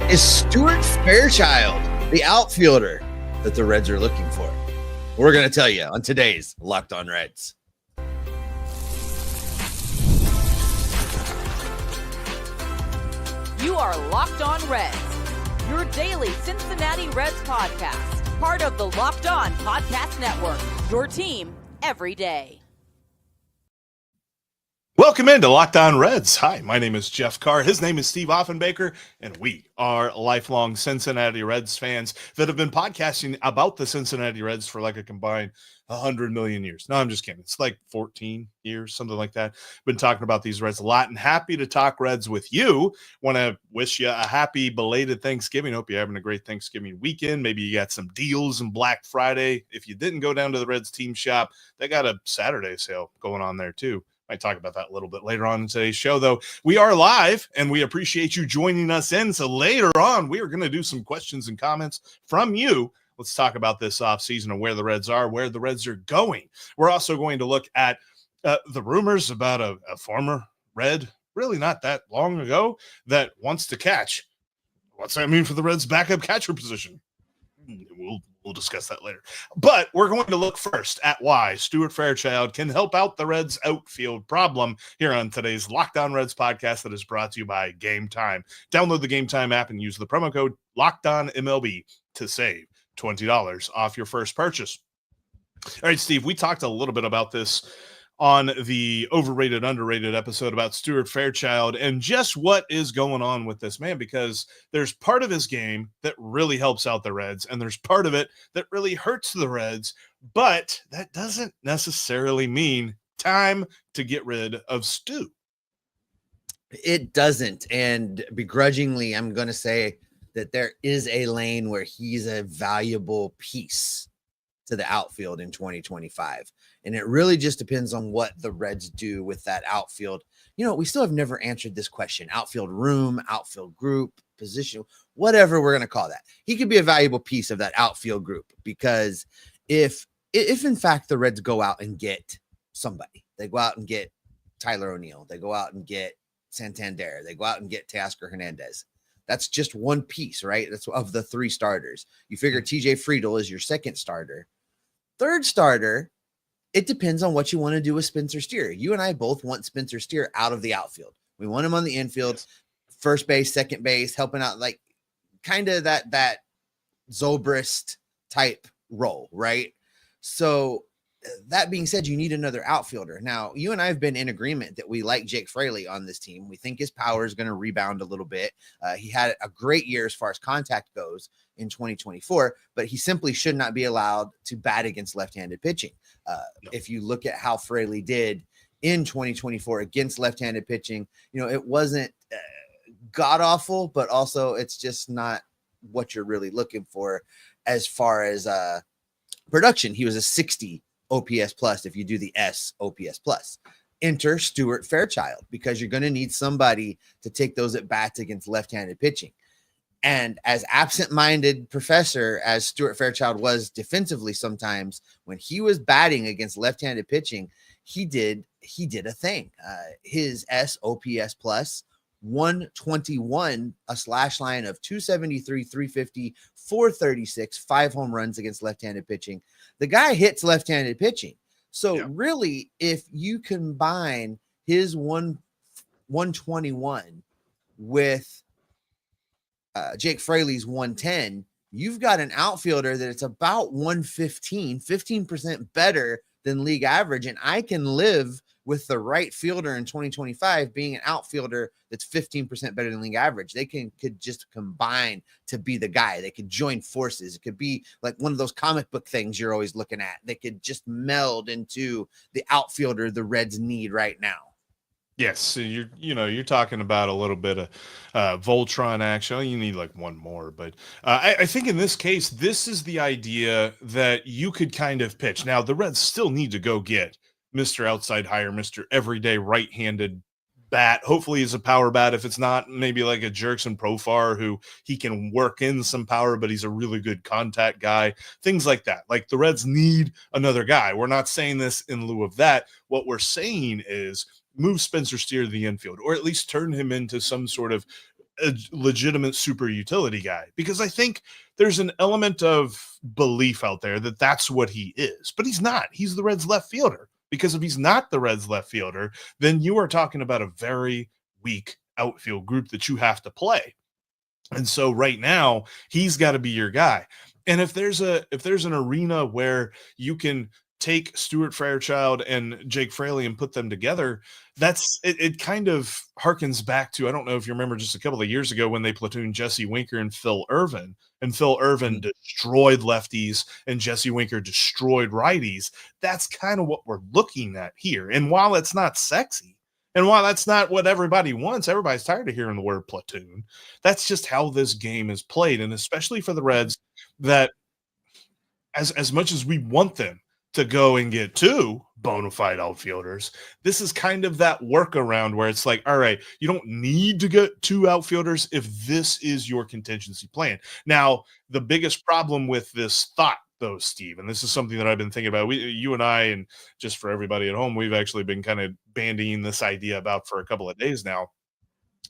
Is Stuart Fairchild the outfielder that the Reds are looking for? We're going to tell you on today's Locked On Reds. You are Locked On Reds, your daily Cincinnati Reds podcast, part of the Locked On Podcast Network, your team every day. Welcome into Locked On Reds. Hi, my name is Jeff Carr. His name is Steve Offenbaker, and we are lifelong Cincinnati Reds fans that have been podcasting about the Cincinnati Reds for like a combined 100 million years. No, I'm just kidding. It's like 14 years, something like that. Been talking about these Reds a lot and happy to talk Reds with you. Want to wish you a happy belated Thanksgiving. Hope you're having a great Thanksgiving weekend. Maybe you got some deals and Black Friday. If you didn't go down to the Reds team shop, they got a Saturday sale going on there too. Might talk about that a little bit later on in today's show, though. We are live, and we appreciate you joining us in. So later on, we are going to do some questions and comments from you. Let's talk about this offseason and where the Reds are, where the Reds are going. We're also going to look at the rumors about a former Red, really not that long ago, that wants to catch. What's that mean for the Reds' backup catcher position? We'll discuss that later. But we're going to look first at why Stuart Fairchild can help out the Reds' outfield problem here on today's Locked On Reds podcast that is brought to you by Gametime. Download the Gametime app and use the promo code LOCKEDONMLB to save $20 off your first purchase. All right, Steve, we talked a little bit about this on the overrated, underrated episode about Stuart Fairchild and just what is going on with this man, because there's part of his game that really helps out the Reds and there's part of it that really hurts the Reds, but that doesn't necessarily mean time to get rid of Stu. It doesn't. And begrudgingly, I'm going to say that there is a lane where he's a valuable piece to the outfield in 2025. And it really just depends on what the Reds do with that outfield. You know, we still have never answered this question. Outfield room, outfield group, position, whatever we're going to call that. He could be a valuable piece of that outfield group, because if in fact the Reds go out and get somebody, they go out and get Tyler O'Neill, they go out and get Santander, they go out and get Teoscar Hernandez. That's just one piece, right? That's of the three starters. You figure TJ Friedl is your second starter. Third starter, it depends on what you want to do with Spencer Steer. You and I both want Spencer Steer out of the outfield. We want him on the infield, first base, second base, helping out, like kind of that Zobrist type role, right? So that being said, you need another outfielder. Now, you and I have been in agreement that we like Jake Fraley on this team. We think his power is going to rebound a little bit. He had a great year as far as contact goes in 2024, but he simply should not be allowed to bat against left-handed pitching. If you look at how Fraley did in 2024 against left-handed pitching, you know, it wasn't god-awful, but also it's just not what you're really looking for as far as production. He was a 60 OPS plus if you do the S OPS plus. Enter Stuart Fairchild, because you're going to need somebody to take those at bats against left-handed pitching. And as absent-minded professor as Stuart Fairchild was defensively sometimes, when he was batting against left-handed pitching, he did a thing. His S OPS plus 121, a slash line of 273, 350, 436, 5 home runs against left-handed pitching. The guy hits left-handed pitching. So really, if you combine his 121 with Jake Fraley's 110, you've got an outfielder that it's about 115, 15% better than league average. And I can live with the right fielder in 2025 being an outfielder that's 15% better than league average. They could just combine to be the guy. They could join forces. It could be like one of those comic book things you're always looking at. They could just meld into the outfielder the Reds need right now. Yes, so you're talking about a little bit of Voltron action. You need like one more, but I think in this case, this is the idea that you could kind of pitch. Now, the Reds still need to go get Mr. Outside Hire, Mr. Everyday right-handed bat. Hopefully he's a power bat. If it's not, maybe like a Jerkson Profar who he can work in some power, but he's a really good contact guy. Things like that. Like the Reds need another guy. We're not saying this in lieu of that. What we're saying is move Spencer Steer to the infield, or at least turn him into some sort of a legitimate super utility guy, because I think there's an element of belief out there that that's what he is, but he's not. He's the Reds left fielder, because if he's not the Reds left fielder, then you are talking about a very weak outfield group that you have to play. And so right now he's got to be your guy. And if there's an arena where you can take Stuart Fairchild and Jake Fraley and put them together, it kind of harkens back to, I don't know if you remember just a couple of years ago when they platooned Jesse Winker and Phil Ervin, and Phil Ervin destroyed lefties and Jesse Winker destroyed righties. That's kind of what we're looking at here. And while it's not sexy, and while that's not what everybody wants, everybody's tired of hearing the word platoon. That's just how this game is played. And especially for the Reds, that as much as we want them to go and get two bona fide outfielders, this is kind of that workaround where it's like, all right, you don't need to get two outfielders if this is your contingency plan. Now, the biggest problem with this thought, though, Steve, and this is something that I've been thinking about, you and I, and just for everybody at home, we've actually been kind of bandying this idea about for a couple of days now.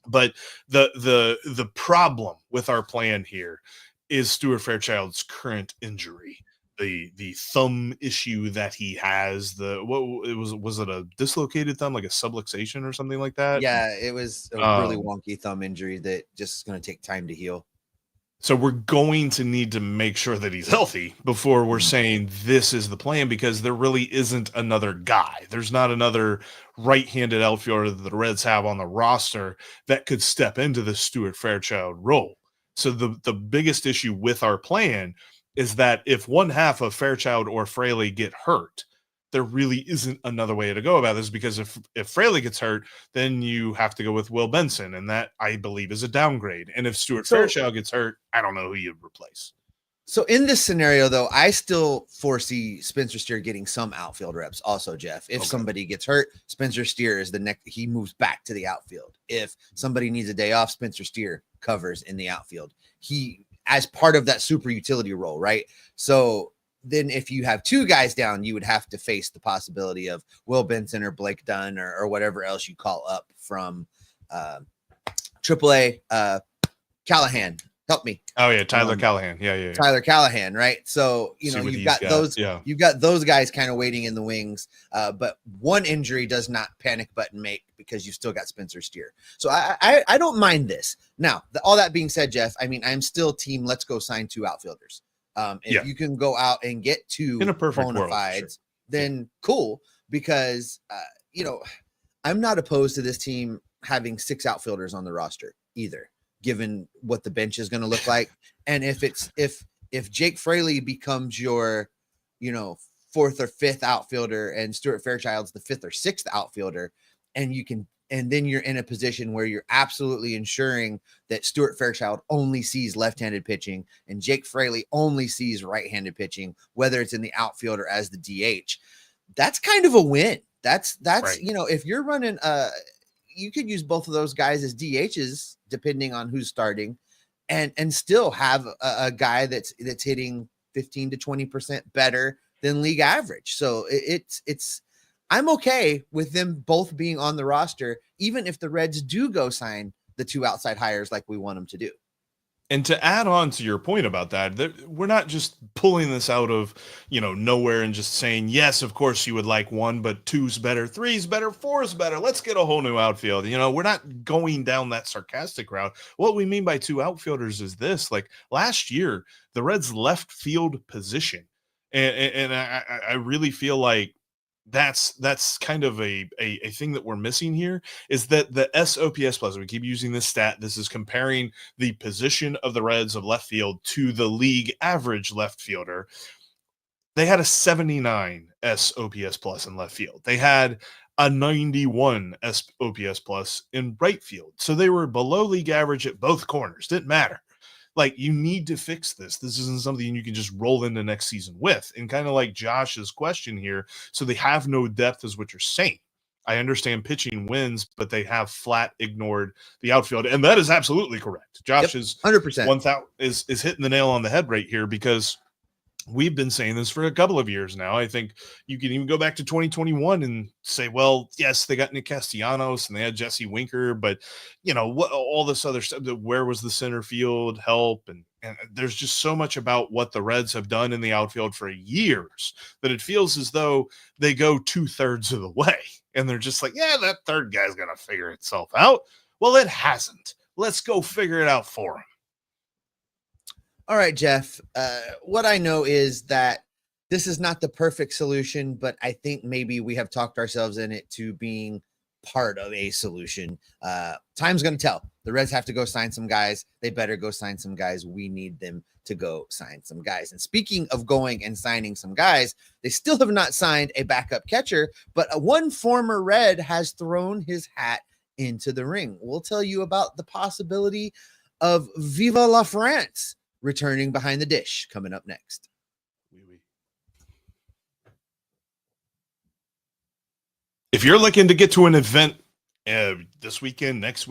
But the problem with our plan here is Stuart Fairchild's current injury, the thumb issue that he has. Was it a dislocated thumb, like a subluxation or something like that? Yeah, it was a really wonky thumb injury that just is going to take time to heal. So we're going to need to make sure that he's healthy before we're saying this is the plan, because there really isn't another guy. There's not another right-handed outfielder that the Reds have on the roster that could step into the Stuart Fairchild role. So the biggest issue with our plan is that if one half of Fairchild or Fraley get hurt, there really isn't another way to go about this, because if Fraley gets hurt, then you have to go with Will Benson, and that, I believe, is a downgrade. And if Stuart Fairchild gets hurt, I don't know who you'd replace. So in this scenario, though, I still foresee Spencer Steer getting some outfield reps also, Jeff. If somebody gets hurt, Spencer Steer is the next, he moves back to the outfield. If somebody needs a day off, Spencer Steer covers in the outfield. He, as part of that super utility role, right? So then if you have two guys down, you would have to face the possibility of Will Benson or Blake Dunn or whatever else you call up from AAA. Callahan, help me. Oh yeah, Tyler Callahan. Yeah. Tyler Callahan, right? So you've got those. Yeah. You've got those guys kind of waiting in the wings. But one injury does not panic button make, because you've still got Spencer Steer. So I don't mind this. Now, all that being said, Jeff, I mean, I'm still team. Let's go sign two outfielders. If you can go out and get two in a perfect bona world, fides, then cool. Because I'm not opposed to this team having six outfielders on the roster either, given what the bench is going to look like. And if Jake Fraley becomes your, fourth or fifth outfielder, and Stuart Fairchild's the fifth or sixth outfielder, and then you're in a position where you're absolutely ensuring that Stuart Fairchild only sees left-handed pitching and Jake Fraley only sees right-handed pitching, whether it's in the outfield or as the DH. That's kind of a win. That's right. If you're running, you could use both of those guys as DHs depending on who's starting, and still have a guy that's hitting 15 to 20% better than league average. So it's I'm okay with them both being on the roster, even if the Reds do go sign the two outside hires like we want them to do. And to add on to your point about that, we're not just pulling this out of, nowhere and just saying, yes, of course you would like one, but two's better, three's better, four's better. Let's get a whole new outfield. We're not going down that sarcastic route. What we mean by two outfielders is this: like last year, the Reds left field position. And I really feel like that's kind of a thing that we're missing here, is that the SOPS plus, we keep using this stat, this is comparing the position of the Reds of left field to the league average left fielder. They had a 79 SOPS plus in left field. They had a 91 SOPS plus in right field. So they were below league average at both corners. Didn't matter. Like, you need to fix this. This isn't something you can just roll into next season with. And kind of like Josh's question here, so they have no depth is what you're saying. I understand pitching wins, but they have flat ignored the outfield. And that is absolutely correct. Josh is 100% is hitting the nail on the head right here, because we've been saying this for a couple of years now. I think you can even go back to 2021 and say, well, yes, they got Nick Castellanos and they had Jesse Winker, but what all this other stuff, where was the center field help? And there's just so much about what the Reds have done in the outfield for years that it feels as though they go 2/3 of the way. And they're just like, yeah, that third guy's going to figure itself out. Well, it hasn't. Let's go figure it out for him. All right, Jeff. What I know is that this is not the perfect solution, but I think maybe we have talked ourselves in it to being part of a solution. Time's going to tell. The Reds have to go sign some guys. They better go sign some guys. We need them to go sign some guys. And speaking of going and signing some guys, they still have not signed a backup catcher, but one former Red has thrown his hat into the ring. We'll tell you about the possibility of Viva la France returning behind the dish coming up next. If you're looking to get to an event this weekend, next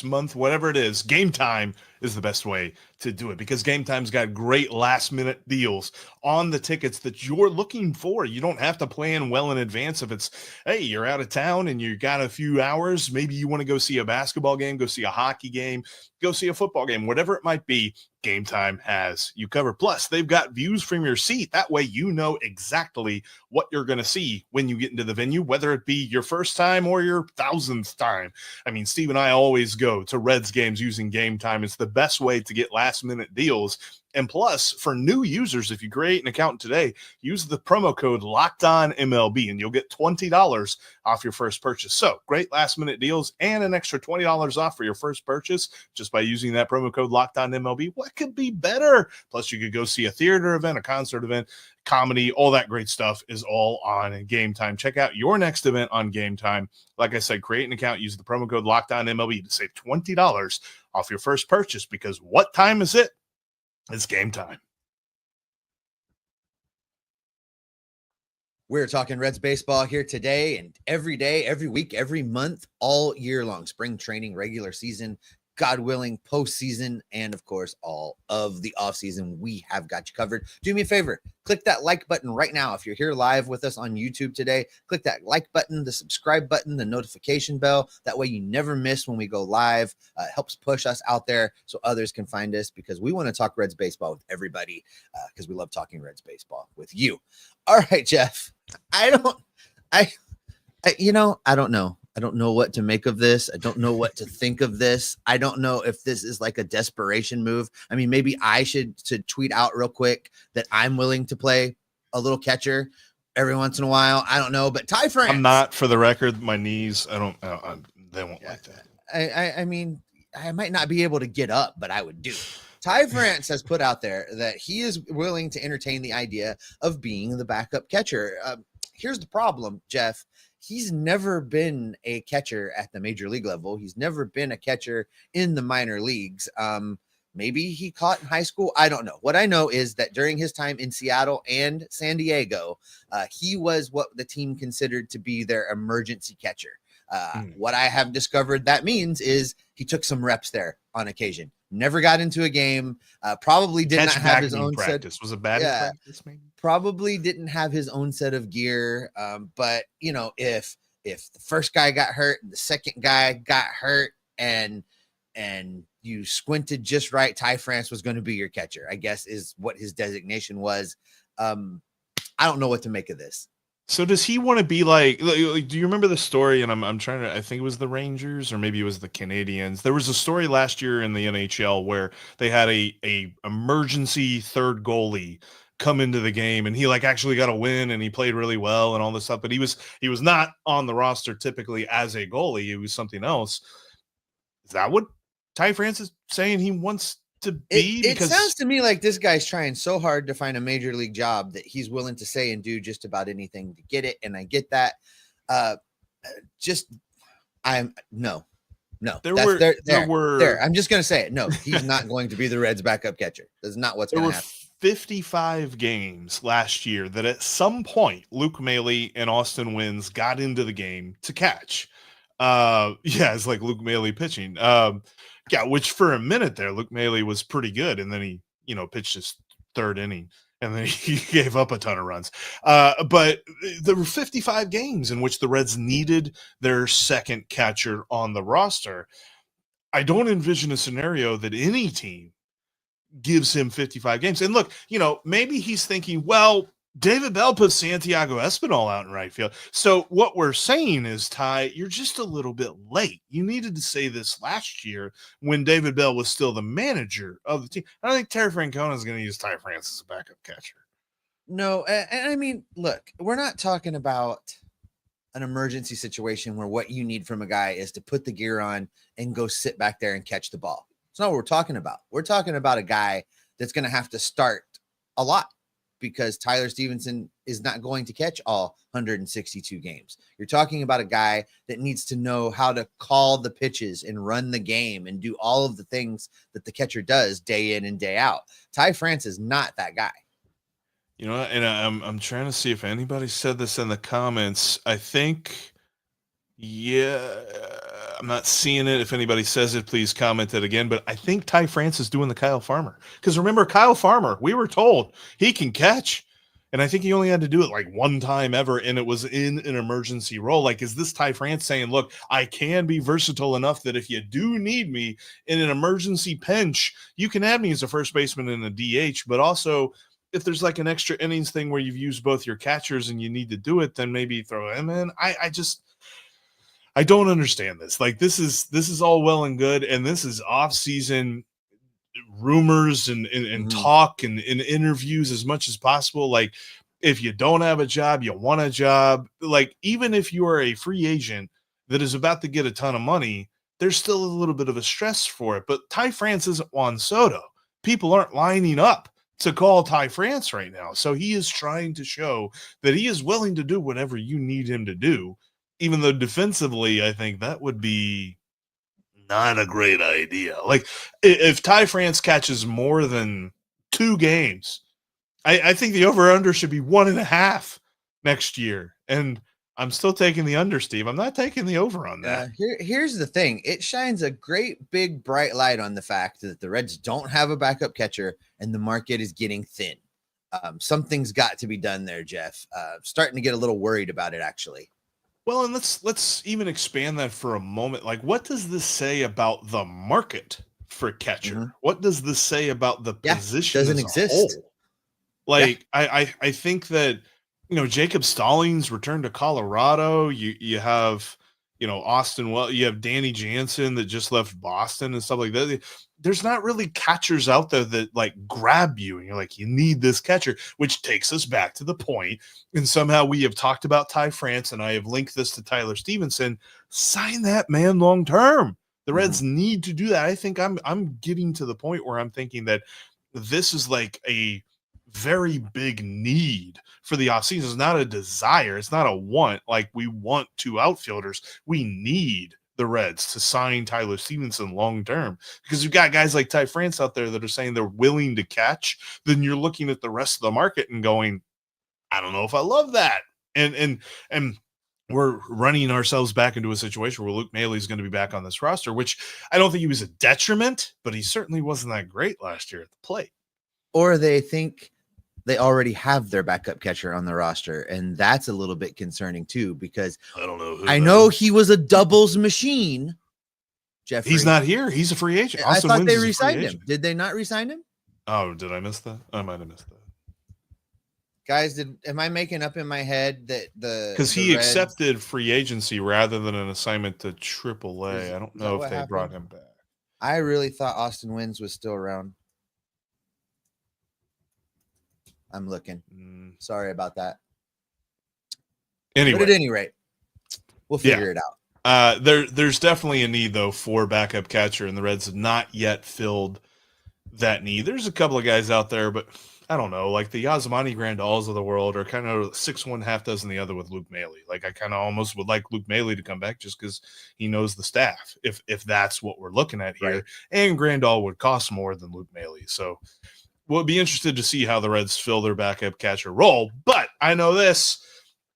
month, whatever it is, Gametime is the best way to do it, because Gametime's got great last-minute deals on the tickets that you're looking for. You don't have to plan well in advance. If it's, hey, you're out of town and you got a few hours, maybe you want to go see a basketball game, go see a hockey game, go see a football game, whatever it might be, Gametime has you covered. Plus, they've got views from your seat. That way you know exactly what you're going to see when you get into the venue, whether it be your first time or your 1,000th time. I mean, Steve and I always go to Reds games using Gametime. It's the best way to get last-minute deals. And plus, for new users, if you create an account today, use the promo code LOCKEDONMLB, and you'll get $20 off your first purchase. So, great last-minute deals and an extra $20 off for your first purchase just by using that promo code LOCKEDONMLB. What could be better? Plus, you could go see a theater event, a concert event, comedy, all that great stuff is all on Gametime. Check out your next event on Gametime. Like I said, create an account, use the promo code LOCKEDONMLB to save $20 off your first purchase, because what time is it? It's game time. We're talking Reds baseball here today and every day, every week, every month, all year long. Spring training, regular season, God willing, postseason, and of course, all of the offseason. We have got you covered. Do me a favor, click that like button right now. If you're here live with us on YouTube today, click that like button, the subscribe button, the notification bell. That way you never miss when we go live. It helps push us out there so others can find us, because we want to talk Reds baseball with everybody, because we love talking Reds baseball with you. All right, Jeff. I don't know. I don't know what to make of this. I don't know what to think of this. I don't know if this is like a desperation move. I mean, maybe I should tweet out real quick that I'm willing to play a little catcher every once in a while. I don't know, but Ty France. I'm not, for the record, my knees. They won't like that. I mean, I might not be able to get up, but I would do. Ty France has put out there that he is willing to entertain the idea of being the backup catcher. Here's the problem, Jeff. He's never been a catcher at the major league level. He's never been a catcher in the minor leagues. Maybe he caught in high school. I don't know. What I know is that during his time in Seattle and San Diego, he was what the team considered to be their emergency catcher. What I have discovered that means is he took some reps there on occasion. Never got into a game. Probably did not have his own practice. Was it bad practice? Maybe probably didn't have his own set of gear. But if the first guy got hurt, the second guy got hurt, and you squinted just right, Ty France was going to be your catcher, I guess is what his designation was. I don't know what to make of this. So does he want to be like, do you remember the story? And I'm trying to, I think it was the Rangers or maybe it was the Canadians. There was a story last year in the NHL where they had a emergency third goalie come into the game, and he actually got a win and he played really well and all this stuff, but he was not on the roster typically as a goalie. It was something else. Is that what Ty France is saying he wants to be? It sounds to me like this guy's trying so hard to find a major league job that he's willing to say and do just about anything to get it. And I get that. No. There were. I'm just going to say it. No, he's not going to be the Reds backup catcher. That's not what's going to happen. 55 games last year that at some point Luke Maile and Austin Wynns got into the game to catch. It's like Luke Maile pitching. Which for a minute there, Luke Maile was pretty good, and then he, pitched his third inning. and then he gave up a ton of runs. But there were 55 games in which the Reds needed their second catcher on the roster. I don't envision a scenario that any team gives him 55 games. And look, maybe he's thinking, well, David Bell put Santiago Espinal out in right field. So what we're saying is, Ty, you're just a little bit late. You needed to say this last year when David Bell was still the manager of the team. I don't think Terry Francona is going to use Ty France as a backup catcher. No, and I mean, look, we're not talking about an emergency situation where what you need from a guy is to put the gear on and go sit back there and catch the ball. It's not what we're talking about. We're talking about a guy that's going to have to start a lot, because Tyler Stevenson is not going to catch all 162 games. You're talking about a guy that needs to know how to call the pitches and run the game and do all of the things that the catcher does day in and day out. Ty France is not that guy. And I'm trying to see if anybody said this in the comments. I think, I'm not seeing it. If anybody says it, please comment it again. But I think Ty France is doing the Kyle Farmer. Because remember, Kyle Farmer, we were told he can catch. And I think he only had to do it like one time ever, and it was in an emergency role. Like, is this Ty France saying, look, I can be versatile enough that if you do need me in an emergency pinch, you can have me as a first baseman and a DH. But also, if there's like an extra innings thing where you've used both your catchers and you need to do it, then maybe throw him in. I don't understand this. Like, this is all well and good, and this is off-season rumors and talk and interviews as much as possible. Like, if you don't have a job, you want a job. Like, even if you are a free agent that is about to get a ton of money, there's still a little bit of a stress for it. But Ty France isn't Juan Soto. People aren't lining up to call Ty France right now. So he is trying to show that he is willing to do whatever you need him to do. Even though defensively, I think that would be not a great idea. Like, if Ty France catches more than 2 games, I think the over-under should be 1.5 next year. And I'm still taking the under, Steve. I'm not taking the over on that. Here's the thing. It shines a great, big, bright light on the fact that the Reds don't have a backup catcher and the market is getting thin. Something's got to be done there, Jeff. Starting to get a little worried about it, actually. Well, and let's even expand that for a moment. Like, what does this say about the market for catcher? Mm-hmm. What does this say about the position? Doesn't exist. Like, I think that, Jacob Stallings returned to Colorado. You have, Austin. Well, you have Danny Jansen that just left Boston and stuff like that. There's not really catchers out there that like grab you and you're like, you need this catcher, which takes us back to the point. And somehow we have talked about Ty France, and I have linked this to Tyler Stevenson. Sign that man long term. The Reds need to do that. I think I'm getting to the point where I'm thinking that this is like a very big need for the offseason. It's not a desire. It's not a want. Like, we want 2 outfielders. We need the Reds to sign Tyler Stevenson long term, because you've got guys like Ty France out there that are saying they're willing to catch. Then you're looking at the rest of the market and going, I don't know if I love that. And we're running ourselves back into a situation where Luke Maile is going to be back on this roster, which I don't think he was a detriment, but he certainly wasn't that great last year at the plate. Or they think they already have their backup catcher on the roster, and that's a little bit concerning too, because I don't know. I know he was a doubles machine. Jeffrey, he's not here. He's a free agent. I thought they re-signed him. Did they not re-sign him? Oh, did I miss that? I might have missed that. Guys, am I making up in my head that because he accepted free agency rather than an assignment to AAA? I don't know if they brought him back. I really thought Austin Wynns was still around. I'm looking. Sorry about that. Anyway, but at any rate, we'll figure it out. There's definitely a need though for backup catcher, and the Reds have not yet filled that need. There's a couple of guys out there, but I don't know, like the Yasmani Grandals of the world are kind of 6-1, half dozen the other with Luke Maile. Like, I kind of almost would like Luke Maile to come back just because he knows the staff, if that's what we're looking at here. Right. And Grandal would cost more than Luke Maile. So we'll be interested to see how the Reds fill their backup catcher role. But I know this.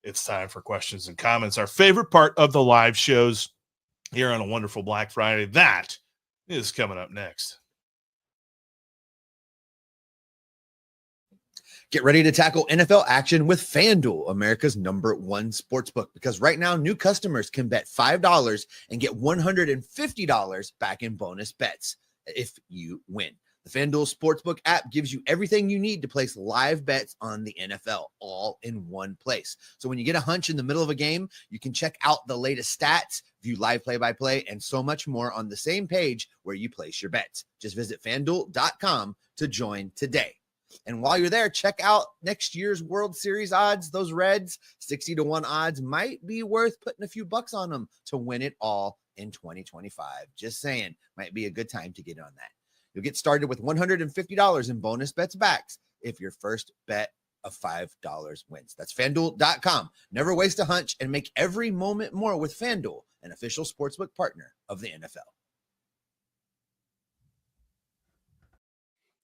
It's time for questions and comments, our favorite part of the live shows here on a wonderful Black Friday. That is coming up next. Get ready to tackle NFL action with FanDuel, America's #1 sportsbook, because right now new customers can bet $5 and get $150 back in bonus bets if you win. The FanDuel Sportsbook app gives you everything you need to place live bets on the NFL all in one place. So when you get a hunch in the middle of a game, you can check out the latest stats, view live play-by-play, and so much more on the same page where you place your bets. Just visit FanDuel.com to join today. And while you're there, check out next year's World Series odds. Those Reds, 60-1 odds might be worth putting a few bucks on them to win it all in 2025. Just saying, might be a good time to get on that. You'll get started with $150 in bonus bets backs if your first bet of $5 wins. That's FanDuel.com. Never waste a hunch and make every moment more with FanDuel, an official sportsbook partner of the NFL.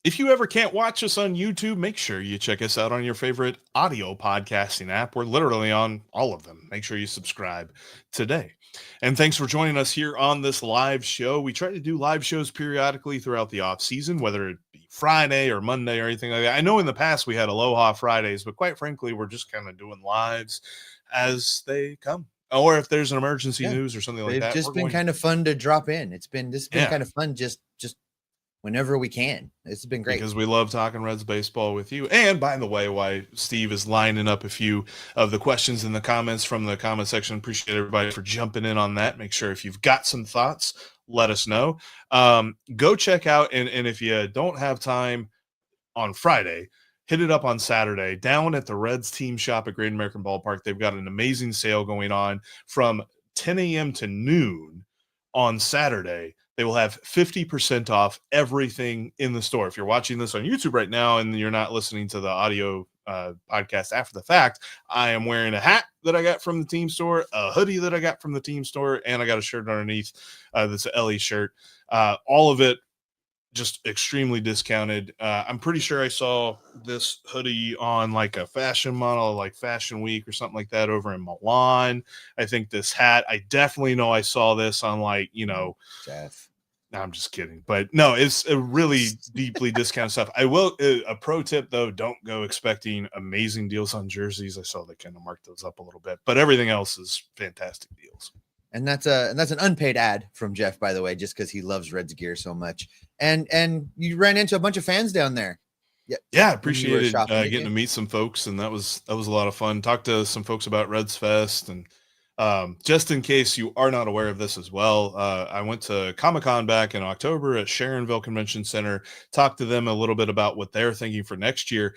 If you ever can't watch us on YouTube, make sure you check us out on your favorite audio podcasting app. We're literally on all of them. Make sure you subscribe today. And thanks for joining us here on this live show. We try to do live shows periodically throughout the off season, whether it be Friday or Monday or anything like that. I know in the past we had Aloha Fridays, but quite frankly, we're just kind of doing lives as they come. Or if there's an emergency news or something like that. It's just been kind of fun to drop in. This has been kind of fun just whenever we can. It's been great because we love talking Reds baseball with you. And by the way, why Steve is lining up a few of the questions in the comments from the comment section. Appreciate everybody for jumping in on that. Make sure if you've got some thoughts, let us know. Go check out. And if you don't have time on Friday, hit it up on Saturday down at the Reds team shop at Great American Ballpark. They've got an amazing sale going on from 10 a.m. to noon on Saturday. They will have 50% off everything in the store. If you're watching this on YouTube right now and you're not listening to the audio podcast after the fact, I am wearing a hat that I got from the team store, a hoodie that I got from the team store, and I got a shirt underneath that's an LE shirt. All of it just extremely discounted. I'm pretty sure I saw this hoodie on like a fashion model, like Fashion Week or something like that over in Milan. I think this hat, I definitely know I saw this on Jeff. No, I'm just kidding. But no, it's a really deeply discounted stuff. I will, a pro tip though, don't go expecting amazing deals on jerseys. I saw they kind of marked those up a little bit, but everything else is fantastic deals. And that's an unpaid ad from Jeff, by the way, just because he loves Reds gear so much. And you ran into a bunch of fans down there. Yeah, appreciated getting to meet some folks, and that was a lot of fun. Talked to some folks about Reds Fest, and just in case you are not aware of this as well, I went to Comic-Con back in October at Sharonville Convention Center. Talked to them a little bit about what they're thinking for next year.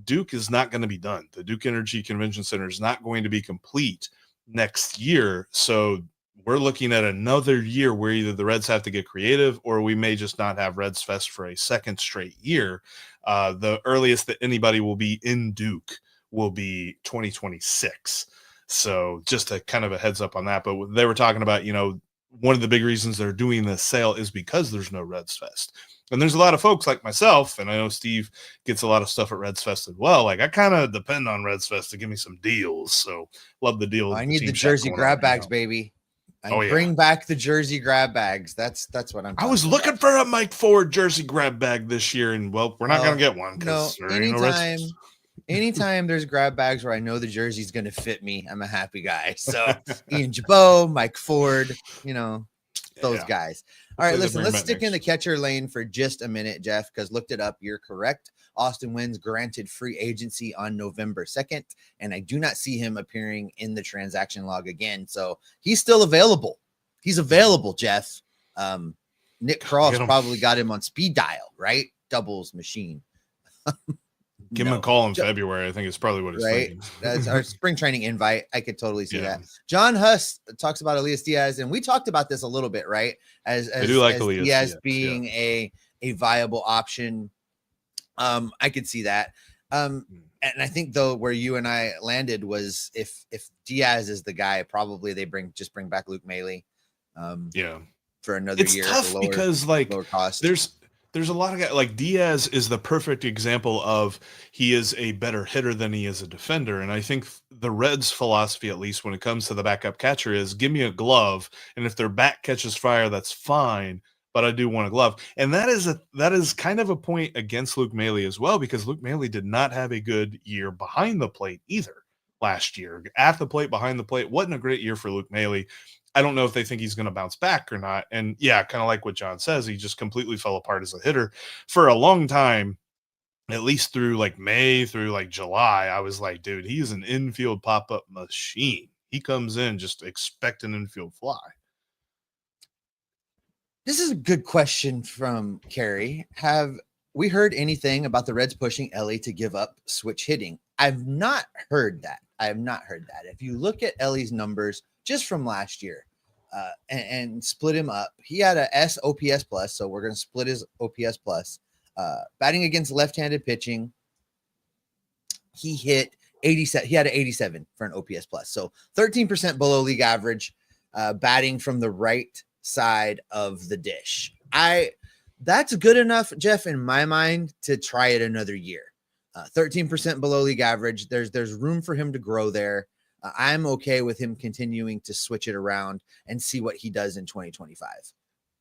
Duke is not going to be done. The Duke Energy Convention Center is not going to be complete next year, so we're looking at another year where either the Reds have to get creative or we may just not have Reds Fest for a second straight year. The earliest that anybody will be in Duke will be 2026. So just a kind of a heads up on that. But they were talking about, one of the big reasons they're doing this sale is because there's no Reds Fest. And there's a lot of folks like myself, and I know Steve gets a lot of stuff at Reds Fest as well. Like I kind of depend on Reds Fest to give me some deals. So love the deals. I need the jersey grab bags, baby. Bring back the jersey grab bags. That's what I'm. I was looking for a Mike Ford jersey grab bag this year, and we're not going to get one. No, anytime there's grab bags where I know the jersey's going to fit me, I'm a happy guy. So Ian Jabot, Mike Ford, those guys. All right, listen, let's stick in the catcher lane for just a minute, Jeff, because looked it up. You're correct. Austin Wynns granted free agency on November 2nd, and I do not see him appearing in the transaction log again. So he's still available. He's available, Jeff. Nick Cross probably got him on speed dial, right? Doubles machine. Give him a call in February. I think it's probably what he's thinking. That's our spring training invite. I could totally see that. John Huss talks about Elias Diaz, and we talked about this a little bit, right? As I do like Elias Diaz being a viable option. I could see that. And I think though where you and I landed was if Diaz is the guy, probably they bring back Luke Maile. For another year. It's tough because lower cost. There's a lot of guys like Diaz is the perfect example of he is a better hitter than he is a defender. And I think the Reds' philosophy, at least when it comes to the backup catcher, is give me a glove. And if their bat catches fire, that's fine. but I do want a glove. And that is kind of a point against Luke Maile as well, because Luke Maile did not have a good year behind the plate either last year. At the plate, behind the plate, wasn't a great year for Luke Maile. I don't know if they think he's going to bounce back or not. And yeah, kind of like what John says, he just completely fell apart as a hitter for a long time. At least through like May through like July, I was like, dude, he's an infield pop-up machine. He comes in just expect an infield fly. This is a good question from Carrie. Have we heard anything about the Reds pushing Ellie to give up switch hitting? I've not heard that. I have not heard that. If you look at Ellie's numbers just from last year and split him up, he had a S OPS plus, so we're going to split his OPS plus. Batting against left-handed pitching, he hit 87. He had an 87 for an OPS plus, so 13% below league average. Batting from the right side of the dish, that's good enough, Jeff, in my mind, to try it another year. 13% below league average. There's room for him to grow there. I'm okay with him continuing to switch it around and see what he does in 2025.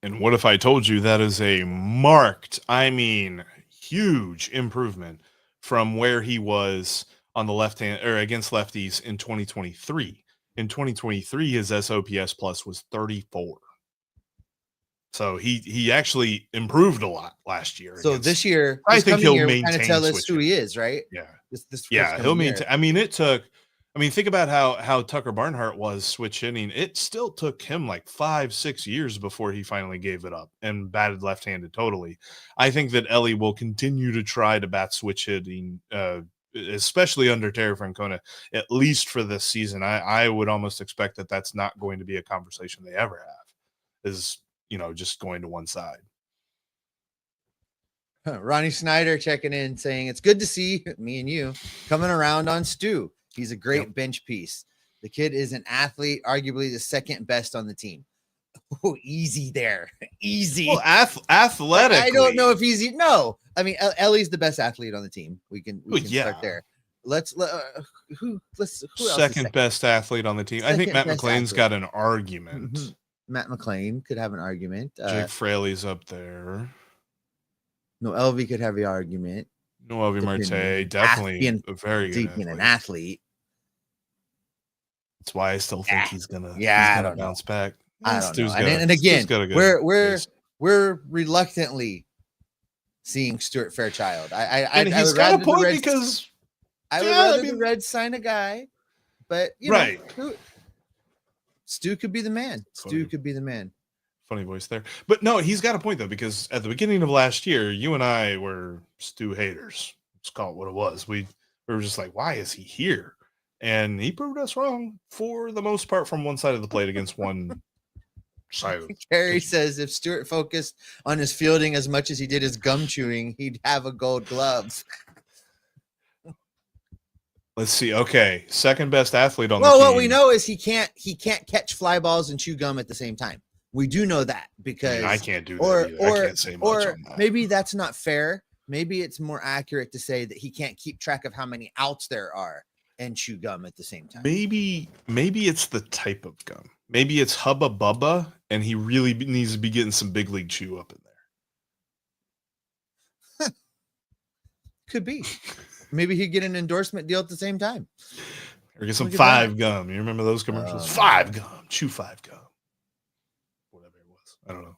And what if I told you that is a marked, I mean, huge improvement from where he was on the left hand or against lefties in 2023. In 2023, his SOPS plus was 34. So he actually improved a lot last year. So this year, I think he'll maintain. Kind of tell us who he is, right? Yeah, he'll maintain. I mean, think about how Tucker Barnhart was switch hitting. It still took him like 5-6 years before he finally gave it up and batted left-handed totally. I think that Ellie will continue to try to bat switch hitting, especially under Terry Francona, at least for this season. I would almost expect that that's not going to be a conversation they ever have, is, just going to one side. Ronnie Snyder checking in saying, it's good to see me and you coming around on Stu. He's a great bench piece. The kid is an athlete, arguably the second best on the team. Oh, easy there. Easy. Well, athletic. I don't know if easy. No. I mean, Ellie's the best athlete on the team. We can start there. Who else second best athlete on the team? I think Matt McLean's got an argument. Mm-hmm. Matt McLean could have an argument. Jake Fraley's up there. No, LV could have the argument. No, Elvi Marte, definitely a very good athlete. An athlete. That's why I still think he's gonna bounce back. I don't know. And again, we're reluctantly seeing Stuart Fairchild. He's got a point because I would rather the Reds sign a guy, but Stu could be the man. Stu could be the man. Funny voice there. But no, he's got a point, though, because at the beginning of last year, you and I were Stu haters. Let's call it what it was. We were just like, why is he here? And he proved us wrong for the most part from one side of the plate against one side. Carrie says if Stuart focused on his fielding as much as he did his gum chewing, he'd have a gold glove. Let's see. Okay, second best athlete on the team. Well, what we know is he can't catch fly balls and chew gum at the same time. We do know that because I can't do that either. I can't say much on that. Maybe that's not fair. Maybe it's more accurate to say that he can't keep track of how many outs there are and chew gum at the same time. Maybe it's the type of gum. Maybe it's Hubba Bubba, and he really needs to be getting some big league chew up in there. Could be. Maybe he'd get an endorsement deal at the same time. Or get some Five Gum. You remember those commercials? Five Gum. Chew Five Gum. Whatever it was. I don't know.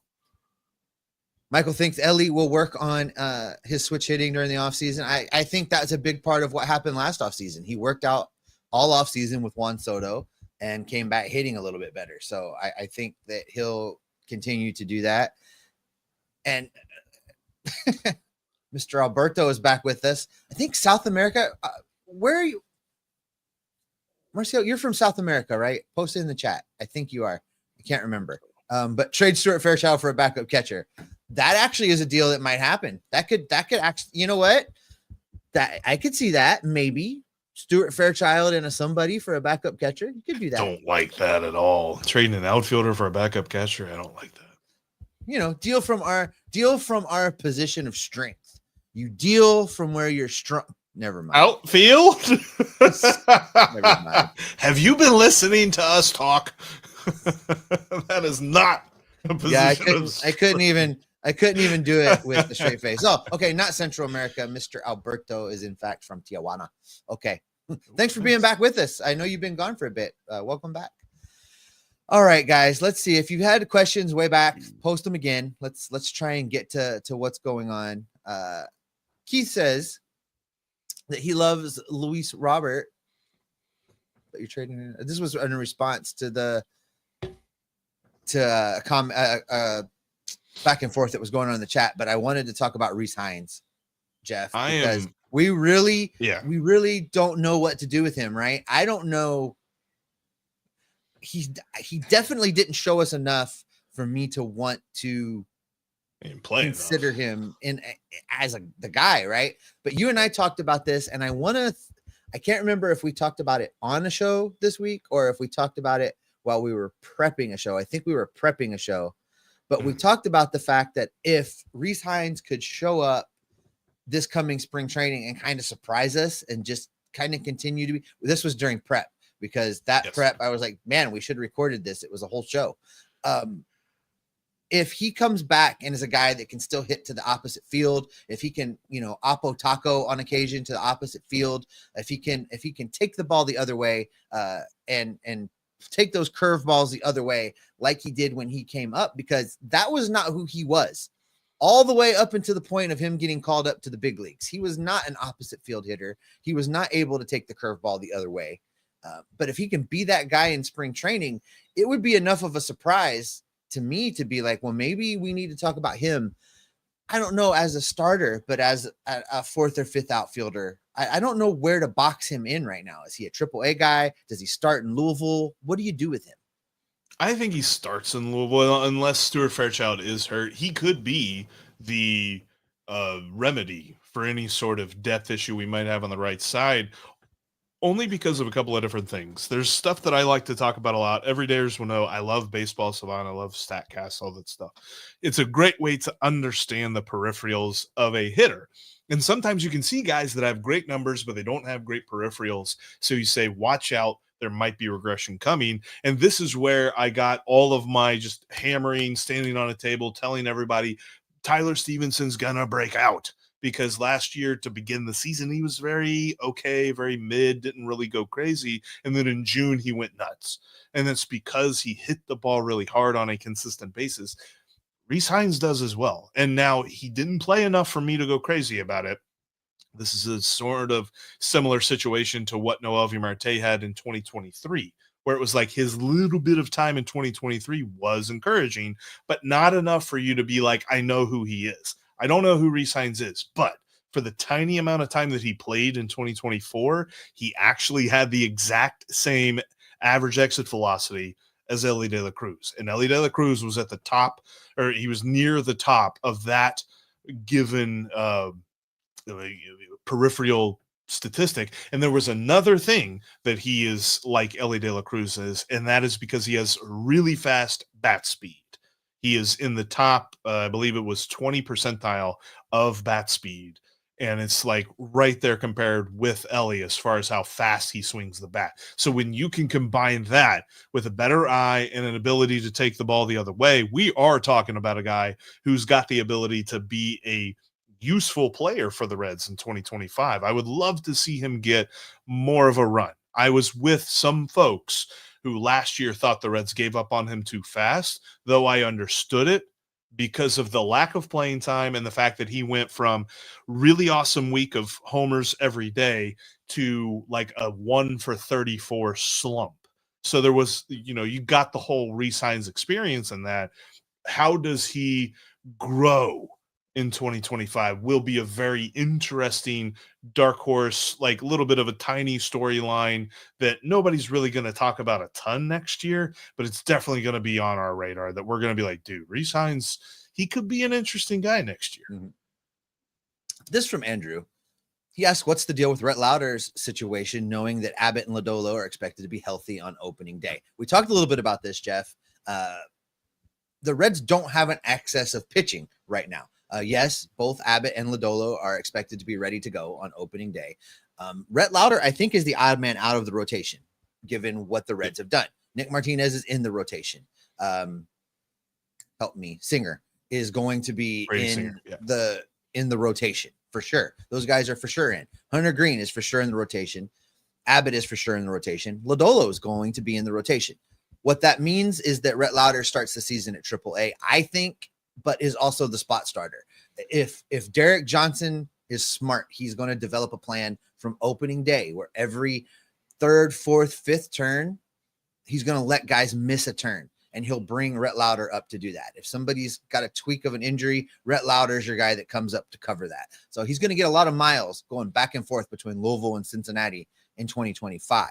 Michael thinks Ellie will work on his switch hitting during the offseason. I think that's a big part of what happened last offseason. He worked out all offseason with Juan Soto and came back hitting a little bit better. So I think that he'll continue to do that. And Mr. Alberto is back with us. I think South America. Where are you? Marcel, you're from South America, right? Post it in the chat. I think you are. I can't remember. But trade Stuart Fairchild for a backup catcher. That actually is a deal that might happen. That could actually, you know what? That I could see that maybe Stuart Fairchild and somebody for a backup catcher. You could do that. Don't like that at all. Trading an outfielder for a backup catcher. I don't like that. Deal from our position of strength. You deal from where you're strong. Never mind. Outfield? Never mind. Have you been listening to us talk? That is not Yeah, I couldn't even do it with a straight face. Oh, okay, not Central America. Mr. Alberto is in fact from Tijuana. Okay. Thanks for being back with us. I know you've been gone for a bit. Welcome back. All right, guys, let's see. If you've had questions way back, post them again. Let's try and get to what's going on. Keith says that he loves Luis Robert, but you're trading in. This was in response to the back and forth that was going on in the chat, but I wanted to talk about Reese Hinds, Jeff, because we really don't know what to do with him, right? I don't know. He definitely didn't show us enough for me to want to consider him as the guy, right? But you and I talked about this, and I can't remember if we talked about it on a show this week or if we talked about it while we were prepping a show. I think we were prepping a show, but we talked about the fact that if Reese Hinds could show up this coming spring training and kind of surprise us and just kind of continue to be, this was during prep, because that prep, I was like, man, we should have recorded this. It was a whole show. If he comes back and is a guy that can still hit to the opposite field, if he can, oppo taco on occasion to the opposite field, if he can take the ball the other way, and take those curveballs the other way, like he did when he came up, because that was not who he was all the way up until the point of him getting called up to the big leagues. He was not an opposite field hitter. He was not able to take the curveball the other way. But if he can be that guy in spring training, it would be enough of a surprise to me to be like, well, maybe we need to talk about him. I don't know, as a starter, but as a fourth or fifth outfielder. I don't know where to box him in right now. Is he a AAA guy? Does he start in Louisville? What do you do with him? I think he starts in Louisville unless Stuart Fairchild is hurt. He could be the remedy for any sort of depth issue we might have on the right side, only because of a couple of different things. There's stuff that I like to talk about a lot. Everydayers will know I love Baseball Savant. I love StatCast, all that stuff. It's a great way to understand the peripherals of a hitter. And sometimes you can see guys that have great numbers, but they don't have great peripherals. So you say, watch out, there might be regression coming. And this is where I got all of my just hammering, standing on a table, telling everybody Tyler Stephenson's going to break out. Because last year, to begin the season, he was very okay, very mid, didn't really go crazy. And then in June, he went nuts. And that's because he hit the ball really hard on a consistent basis. Reese Hinds does as well. And now he didn't play enough for me to go crazy about it. This is a sort of similar situation to what Noelvi Marte had in 2023, where it was like his little bit of time in 2023 was encouraging, but not enough for you to be like, I know who he is. I don't know who Reese Hinds is, but for the tiny amount of time that he played in 2024, he actually had the exact same average exit velocity as Elly De La Cruz. And Elly De La Cruz was at the top, or he was near the top of that given peripheral statistic. And there was another thing that he is like Elly De La Cruz is, and that is because he has really fast bat speed. He is in the top, I believe it was 20 percentile of bat speed. And it's like right there compared with Elly as far as how fast he swings the bat. So when you can combine that with a better eye and an ability to take the ball the other way, we are talking about a guy who's got the ability to be a useful player for the Reds in 2025. I would love to see him get more of a run. I was with some folks who last year thought the Reds gave up on him too fast, though I understood it because of the lack of playing time and the fact that he went from really awesome week of homers every day to like a 1 for 34 slump. So there was, you got the whole Reese Hinds experience in that. How does he grow in 2025 will be a very interesting dark horse, like a little bit of a tiny storyline that nobody's really going to talk about a ton next year, but it's definitely going to be on our radar that we're going to be like, dude, Reese Hinds, he could be an interesting guy next year. Mm-hmm. This from Andrew. He asked, what's the deal with Rhett Lauder's situation, knowing that Abbott and Lodolo are expected to be healthy on opening day? We talked a little bit about this, Jeff. The Reds don't have an excess of pitching right now. Yes, both Abbott and Lodolo are expected to be ready to go on opening day. Rhett Lauder, I think, is the odd man out of the rotation, given what the Reds have done. Nick Martinez is in the rotation. help me, Singer is going to be Brady in Singer, yeah. the rotation for sure. Those guys are for sure in. Hunter Green is for sure in the rotation. Abbott is for sure in the rotation. Lodolo is going to be in the rotation. What that means is that Rhett Lauder starts the season at AAA, I think, but is also the spot starter. If Derek Johnson is smart, he's going to develop a plan from opening day where every third, fourth, fifth turn, he's going to let guys miss a turn, and he'll bring Rhett Lauder up to do that. If somebody's got a tweak of an injury, Rhett Lauder is your guy that comes up to cover that. So he's going to get a lot of miles going back and forth between Louisville and Cincinnati in 2025.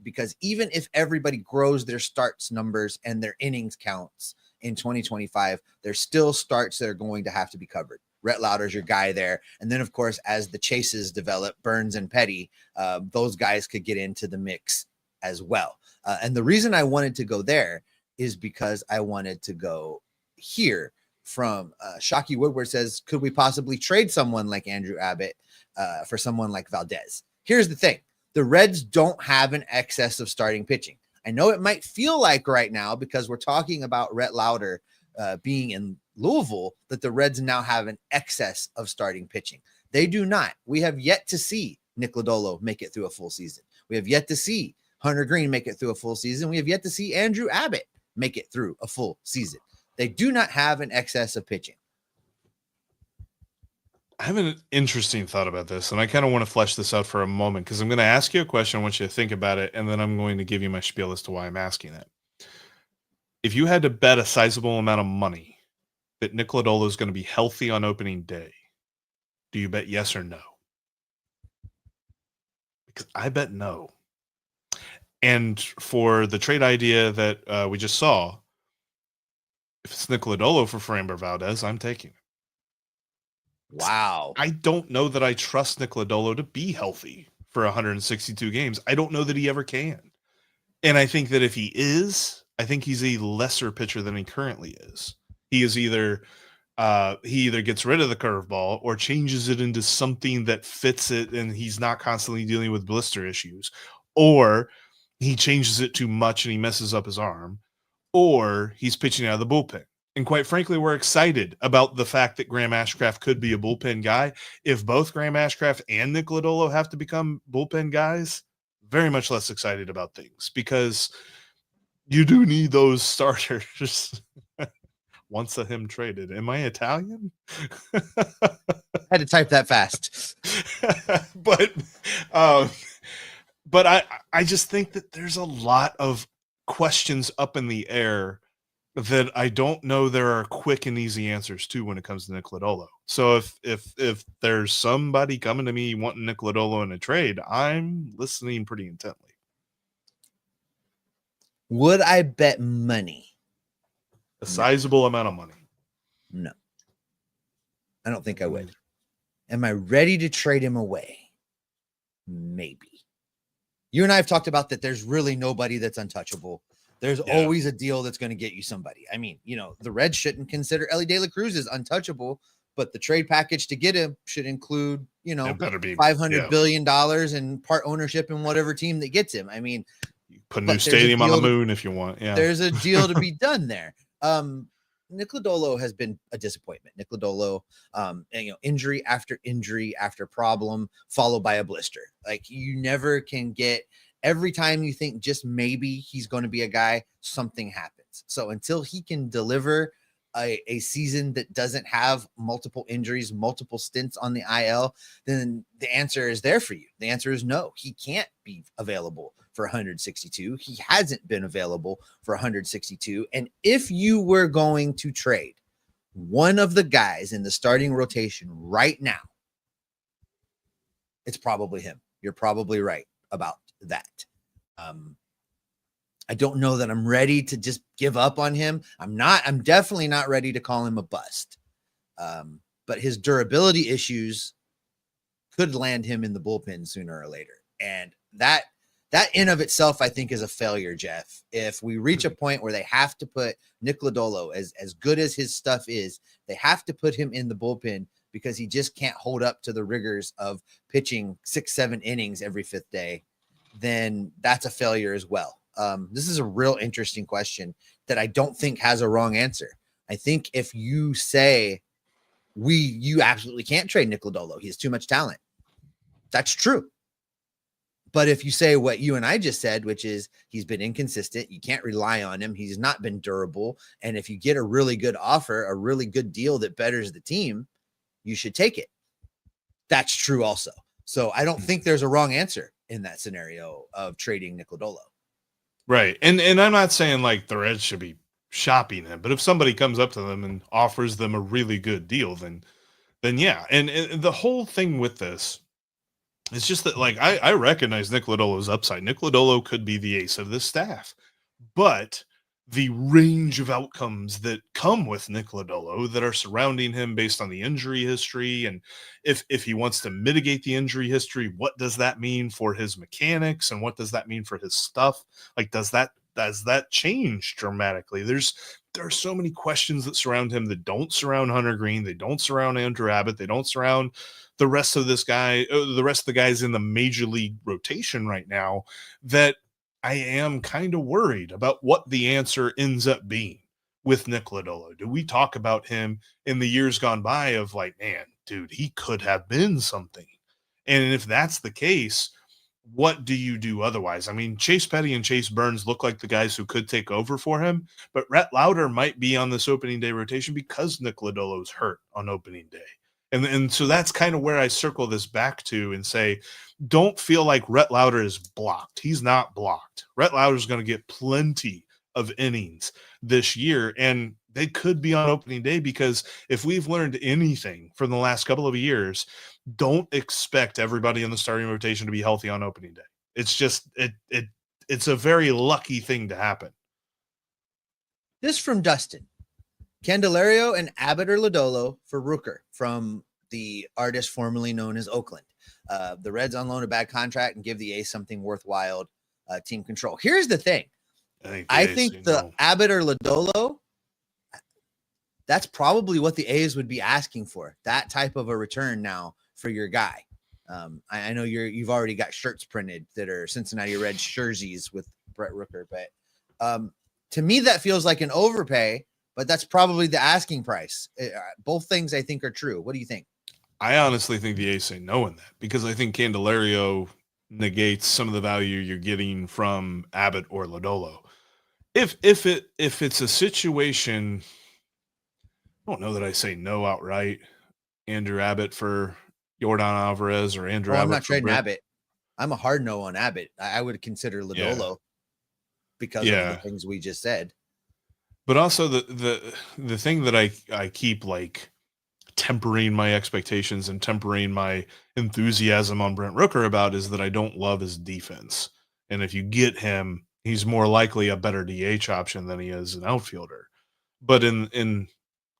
Because even if everybody grows their starts numbers and their innings counts in 2025, there's still starts that are going to have to be covered. Rhett Lauder's your guy there. And then, of course, as the chases develop, Burns and Petty, those guys could get into the mix as well. And the reason I wanted to go there is because I wanted to go here from Shockey Woodward says, could we possibly trade someone like Andrew Abbott for someone like Valdez? Here's the thing. The Reds don't have an excess of starting pitching. I know it might feel like right now because we're talking about Rhett Lauder being in Louisville that the Reds now have an excess of starting pitching. They do not. We have yet to see Nick Lodolo make it through a full season. We have yet to see Hunter Green make it through a full season. We have yet to see Andrew Abbott make it through a full season. They do not have an excess of pitching. I have an interesting thought about this, and I kind of want to flesh this out for a moment because I'm going to ask you a question. I want you to think about it, and then I'm going to give you my spiel as to why I'm asking it. If you had to bet a sizable amount of money that Nick Lodolo is going to be healthy on opening day, do you bet yes or no? Because I bet no. And for the trade idea that we just saw, if it's Nick Lodolo for Framber Valdez, I'm taking it. Wow. I don't know that I trust Nick Lodolo to be healthy for 162 games. I don't know that he ever can. And I think that if he is, I think he's a lesser pitcher than he currently is. He is either he either gets rid of the curveball or changes it into something that fits it and he's not constantly dealing with blister issues, or he changes it too much and he messes up his arm, or he's pitching out of the bullpen. And quite frankly, we're excited about the fact that Graham Ashcraft could be a bullpen guy. If both Graham Ashcraft and Nick Lodolo have to become bullpen guys, very much less excited about things because you do need those starters. Once a him traded. Am I Italian? I had to type that fast. But I just think that there's a lot of questions up in the air that I don't know there are quick and easy answers to when it comes to Nick Lodolo. So if there's somebody coming to me wanting Nick Lodolo in a trade, I'm listening pretty intently. Would I bet money? A sizable amount of money. No. I don't think I would. Am I ready to trade him away? Maybe. You and I have talked about that there's really nobody that's untouchable. There's always a deal that's going to get you somebody. I mean, the Reds shouldn't consider Ellie De La Cruz as untouchable, but the trade package to get him should include, $500 billion and part ownership in whatever team that gets him. I mean, you put a new stadium on the moon if you want. Yeah. There's a deal to be done there. Nick Lodolo has been a disappointment. Nick Lodolo, injury after problem, followed by a blister. Like you never can get. Every time you think just maybe he's going to be a guy, something happens. So until he can deliver a season that doesn't have multiple injuries, multiple stints on the IL, then the answer is there for you. The answer is no. He can't be available for 162. He hasn't been available for 162. And if you were going to trade one of the guys in the starting rotation right now, it's probably him. You're probably right about that. I don't know that I'm ready to just give up on him. I'm definitely not ready to call him a bust. But his durability issues could land him in the bullpen sooner or later. And that in of itself, I think, is a failure, Jeff. If we reach a point where they have to put Nick Lodolo, as good as his stuff is, they have to put him in the bullpen because he just can't hold up to the rigors of pitching 6-7 innings every fifth day, then that's a failure as well. This is a real interesting question that I don't think has a wrong answer. I think if you say you absolutely can't trade Nick Lodolo, he has too much talent, that's true. But if you say what you and I just said, which is he's been inconsistent, you can't rely on him, he's not been durable, and if you get a really good offer, a really good deal that betters the team, you should take it. That's true also. So I don't think there's a wrong answer in that scenario of trading Nick Lodolo. Right. And I'm not saying like the Reds should be shopping him, but if somebody comes up to them and offers them a really good deal, then yeah. And the whole thing with this, it's just that, like, I recognize Nick Lodolo's upside. Nick Lodolo could be the ace of this staff, but the range of outcomes that come with Nick Lodolo that are surrounding him based on the injury history, and if he wants to mitigate the injury history, what does that mean for his mechanics, and what does that mean for his stuff? Like, does that change dramatically? There are so many questions that surround him that don't surround Hunter Green, they don't surround Andrew Abbott, they don't surround the rest of the guys in the major league rotation right now, that I am kind of worried about what the answer ends up being with Nick Lodolo. Do we talk about him in the years gone by of like, man, dude, he could have been something? And if that's the case, what do you do otherwise? I mean, Chase Petty and Chase Burns look like the guys who could take over for him, but Rhett Lauder might be on this opening day rotation because Nick Lodolo's hurt on opening day. And so that's kind of where I circle this back to and say, don't feel like Rhett Lauder is blocked. He's not blocked. Rhett Lauder is going to get plenty of innings this year, and they could be on opening day, because if we've learned anything from the last couple of years, don't expect everybody in the starting rotation to be healthy on opening day. It's just it's a very lucky thing to happen. This from Dustin. Candelario and Abbott or Lodolo for Rooker from the artist formerly known as Oakland. The Reds on loan a bad contract and give the A's something worthwhile, team control. Here's the thing. I think the Abbott or Lodolo, that's probably what the A's would be asking for, that type of a return now for your guy. I know you've already got shirts printed that are Cincinnati Reds jerseys with Brett Rooker, but to me that feels like an overpay, but that's probably the asking price. Both things I think are true. What do you think? I honestly think the A's say no in that, because I think Candelario negates some of the value you're getting from Abbott or Lodolo. If it's a situation, I don't know that I say no outright. Andrew Abbott for Yordan Alvarez, or Andrew Abbott. I'm not trading Abbott. I'm a hard no on Abbott. I would consider Lodolo because of the things we just said. But also the thing that I keep like tempering my expectations and tempering my enthusiasm on Brent Rooker about is that I don't love his defense. And if you get him, he's more likely a better DH option than he is an outfielder. But in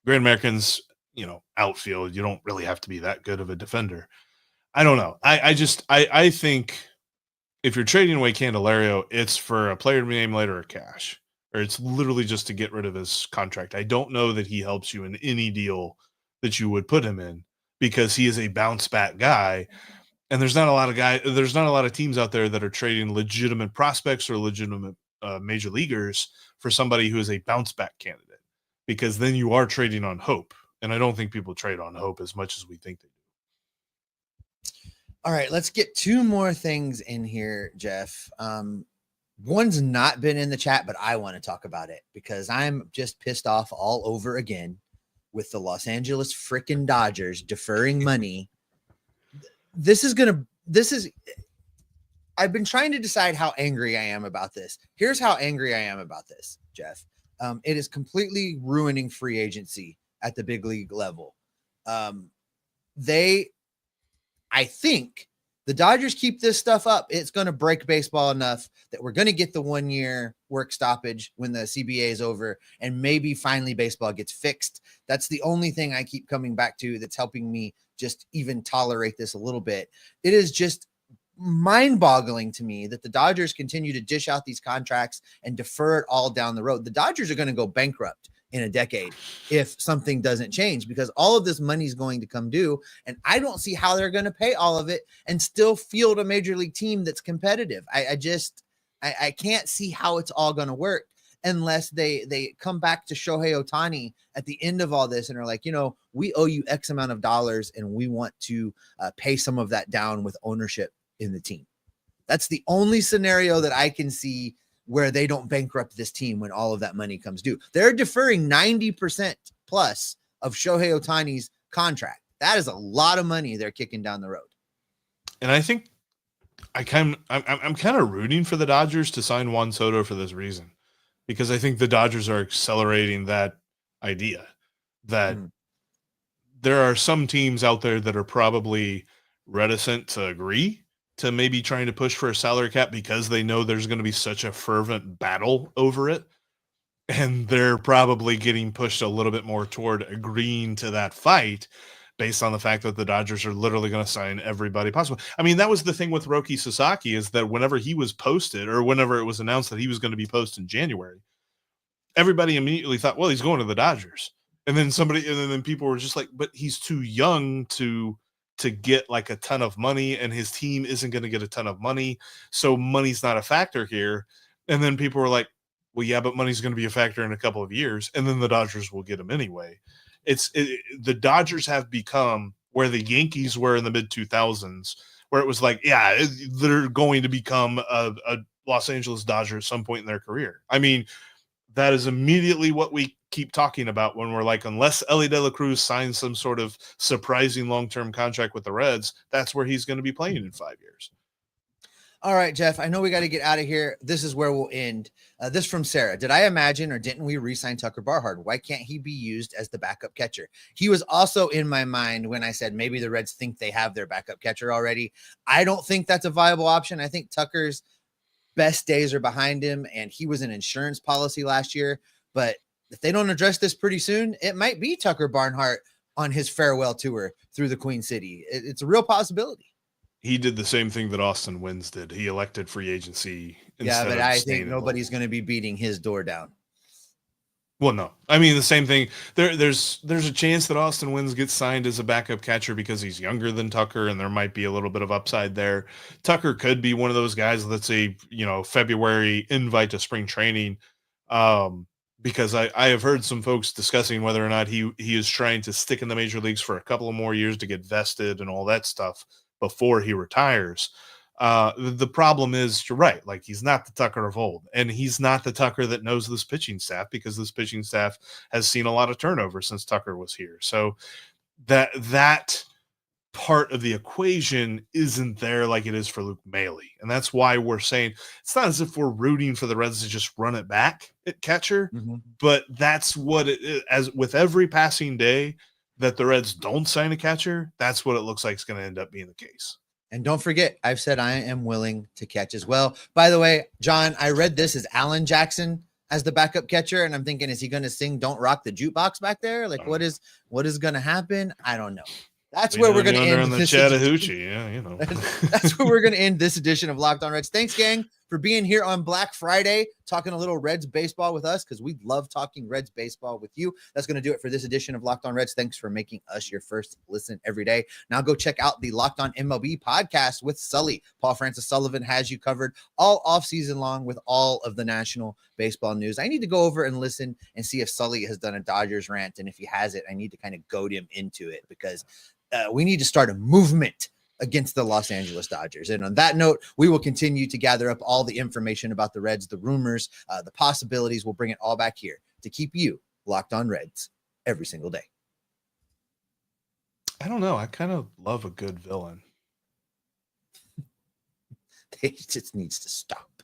Great American's, outfield, you don't really have to be that good of a defender. I don't know. I think if you're trading away Candelario, it's for a player to be named later or cash, or it's literally just to get rid of his contract. I don't know that he helps you in any deal that you would put him in, because he is a bounce back guy. And there's not a lot of teams out there that are trading legitimate prospects or legitimate major leaguers for somebody who is a bounce back candidate, because then you are trading on hope. And I don't think people trade on hope as much as we think they do. All right, let's get two more things in here, Jeff. One's not been in the chat, but I want to talk about it because I'm just pissed off all over again with the Los Angeles freaking Dodgers deferring money. I've been trying to decide how angry I am about this. Here's how angry I am about this, Jeff. It is completely ruining free agency at the big league level. I think the Dodgers keep this stuff up, it's going to break baseball enough that we're going to get the 1 year work stoppage when the CBA is over, and maybe finally baseball gets fixed. That's the only thing I keep coming back to that's helping me just even tolerate this a little bit. It is just mind-boggling to me that the Dodgers continue to dish out these contracts and defer it all down the road. The Dodgers are going to go bankrupt in a decade if something doesn't change, because all of this money is going to come due, and I don't see how they're going to pay all of it and still field a major league team that's competitive. I can't see how it's all going to work. unless they come back to Shohei Ohtani at the end of all this and are like, we owe you X amount of dollars and we want to pay some of that down with ownership in the team. That's the only scenario that I can see where they don't bankrupt this team when all of that money comes due. They're deferring 90% plus of Shohei Ohtani's contract. That is a lot of money they're kicking down the road. And I think I'm kind of rooting for the Dodgers to sign Juan Soto for this reason, because I think the Dodgers are accelerating that idea that there are some teams out there that are probably reticent to agree to maybe trying to push for a salary cap because they know there's going to be such a fervent battle over it. And they're probably getting pushed a little bit more toward agreeing to that fight based on the fact that the Dodgers are literally going to sign everybody possible. I mean, that was the thing with Roki Sasaki, is that whenever he was posted, or whenever it was announced that he was going to be posted in January, everybody immediately thought, well, he's going to the Dodgers. And then people were just like, but he's too young to get like a ton of money, and his team isn't going to get a ton of money. So money's not a factor here. And then people were like, well, yeah, but money's going to be a factor in a couple of years, and then the Dodgers will get him anyway. The Dodgers have become where the Yankees were in the mid 2000s, where it was like, yeah, they're going to become a Los Angeles Dodger at some point in their career. I mean, that is immediately what we keep talking about when we're like, unless Ellie De La Cruz signs some sort of surprising long-term contract with the Reds, that's where he's going to be playing in 5 years. All right, Jeff, I know we got to get out of here. This is where we'll end. This from Sarah. Did I imagine, or didn't we re-sign Tucker Barnhart? Why can't he be used as the backup catcher? He was also in my mind when I said maybe the Reds think they have their backup catcher already. I don't think that's a viable option. I think Tucker's best days are behind him, and he was an insurance policy last year. But if they don't address this pretty soon, it might be Tucker Barnhart on his farewell tour through the Queen City. It's a real possibility. He did the same thing that Austin Wynns did. He elected free agency. Yeah, but I think nobody's going to be beating his door down. Well, no. I mean, the same thing. There's a chance that Austin Wynns gets signed as a backup catcher because he's younger than Tucker, and there might be a little bit of upside there. Tucker could be one of those guys that's a February invite to spring training, because I have heard some folks discussing whether or not he is trying to stick in the major leagues for a couple of more years to get vested and all that stuff before he retires. The problem is, you're right. Like, he's not the Tucker of old, and he's not the Tucker that knows this pitching staff, because this pitching staff has seen a lot of turnover since Tucker was here. So that part of the equation isn't there like it is for Luke Maile. And that's why we're saying it's not as if we're rooting for the Reds to just run it back at catcher, but that's what it is. As with every passing day that the Reds don't sign a catcher, that's what it looks like is going to end up being the case. And don't forget, I've said I am willing to catch as well. By the way, John, I read this as Alan Jackson as the backup catcher, and I'm thinking, is he going to sing "Don't Rock the Jukebox" back there? Like, what is going to happen? I don't know. That's where we're going to end this Chattahoochee. Yeah, That's where we're going to end this edition of Locked On Reds. Thanks, gang, for being here on Black Friday, talking a little Reds baseball with us, because we love talking Reds baseball with you. That's going to do it for this edition of Locked On Reds. Thanks for making us your first listen every day. Now go check out the Locked On MLB podcast with Sully. Paul Francis Sullivan has you covered all offseason long with all of the national baseball news. I need to go over and listen and see if Sully has done a Dodgers rant, and if he has it, I need to kind of goad him into it, because we need to start a movement against the Los Angeles Dodgers. And on that note, we will continue to gather up all the information about the Reds, the rumors, the possibilities. We'll bring it all back here to keep you locked on Reds every single day. I don't know. I kind of love a good villain. It just needs to stop.